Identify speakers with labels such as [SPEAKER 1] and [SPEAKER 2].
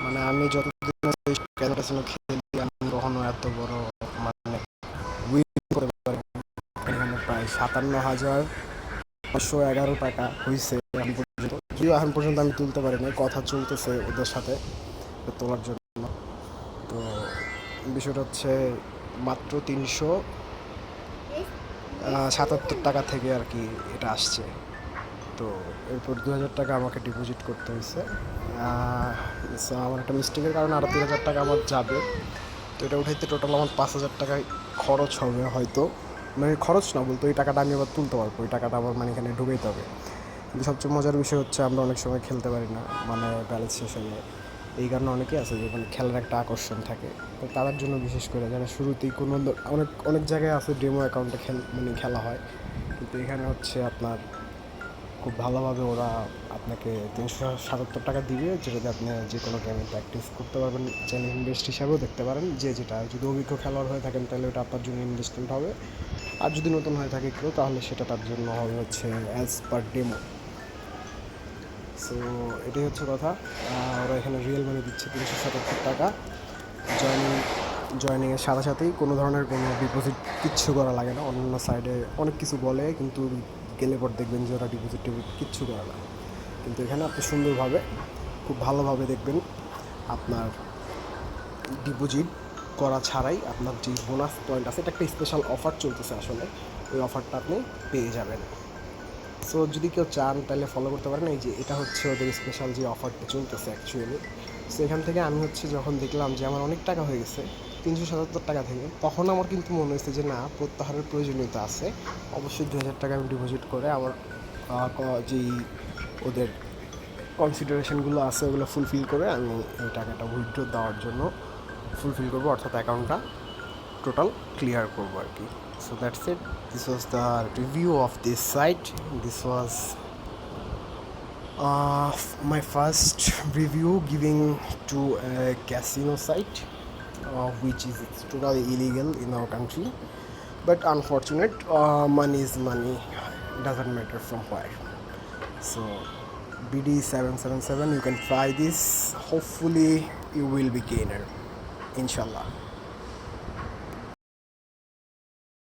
[SPEAKER 1] মানে আমি যতদিন ক্যাসিনো খেলি আমি কখনো এত বড় মানে উইন করতে পারি। এখানে প্রায় 57,511 টাকা হয়েছে এখন পর্যন্ত, যদিও এখন পর্যন্ত আমি তুলতে পারিনি, কথা চলতেছে ওদের সাথে তোলার জন্য। তো বিষয়টা হচ্ছে মাত্র 377 টাকা থেকে আর কি এটা আসছে। তো এরপর 2,000 টাকা আমাকে ডিপোজিট করতে হয়েছে। সো আমার একটা মিস্টেকের কারণে আরও 3,000 টাকা আমার যাবে। তো এটা উঠাইতে টোটাল আমার 5,000 টাকায় খরচ হবে হয়তো, মানে খরচ না বলতো, এই টাকাটা আমি আবার তুলতে পারবো, ওই টাকাটা আবার মানে এখানে ঢুকাইতে হবে। কিন্তু সবচেয়ে মজার বিষয় হচ্ছে আমরা অনেক সময় খেলতে পারি না, মানে ব্যালেন্স শেষ হয়ে যায়। এই কারণে অনেকেই আছে যে মানে খেলার একটা আকর্ষণ থাকে, তো তাদের জন্য বিশেষ করে যারা শুরুতেই কোনো অনেক অনেক জায়গায় আছে ডেমো অ্যাকাউন্টে মানে খেলা হয়, কিন্তু এখানে হচ্ছে আপনার খুব ভালোভাবে ওরা আপনাকে 377 টাকা দিবে, যেটাতে আপনি যে কোনো গেমে প্র্যাকটিস করতে পারবেন, চাইলে ইনভেস্ট হিসাবেও দেখতে পারেন। যে যেটা যদি অভিজ্ঞ খেলোয়াড় হয়ে থাকেন তাহলে ওটা আপনার জন্য ইনভেস্টমেন্ট হবে, আর যদি নতুন হয়ে থাকে কেউ তাহলে সেটা তার জন্য হবে হচ্ছে অ্যাজ পার ডেমো। সো এটাই হচ্ছে কথা। ওরা এখানে রিয়েল মানি দিচ্ছে 377 টাকা। জয়েনিং জয়েনিংয়ের সাথে সাথেই কোনো ধরনের কোনো ডিপোজিট কিচ্ছু করা লাগে না। অন্য সাইডে অনেক কিছু বলে, কিন্তু গেলে পর দেখবেন যে ওরা ডিপোজিট কিচ্ছু করে না। কিন্তু এখানে আপনি সুন্দরভাবে খুব ভালোভাবে দেখবেন আপনার ডিপোজিট করা ছাড়াই আপনার যে বোনাস পয়েন্ট আছে, এটা একটা স্পেশাল অফার চলতেছে আসলে, ওই অফারটা আপনি পেয়ে যাবেন। সো যদি কেউ চান তাহলে ফলো করতে পারেন। এই যে এটা হচ্ছে ওদের স্পেশাল যে অফারটা চলতেছে অ্যাকচুয়ালি। সো এখান থেকে আমি হচ্ছে যখন দেখলাম যে আমার অনেক টাকা হয়ে গেছে 377 টাকা থেকে, তখন আমার কিন্তু মনে হয়েছে যে না, প্রত্যাহারের প্রয়োজনীয়তা আছে। অবশ্যই 2,000 টাকা আমি ডিপোজিট করে আমার যেই ওদের কনসিডারেশনগুলো আছে ওগুলো ফুলফিল করে আমি এই টাকাটা উইথড্র দেওয়ার জন্য ফুলফিল করবো, অর্থাৎ অ্যাকাউন্টটা টোটাল ক্লিয়ার করবো আর কি। So that's it. This was the review of this site. This was my first review giving to a casino site, which is totally illegal in our country. But unfortunate, money is money. It doesn't matter from where. So BD777, you can try this. Hopefully, you will be gainer. Inshallah.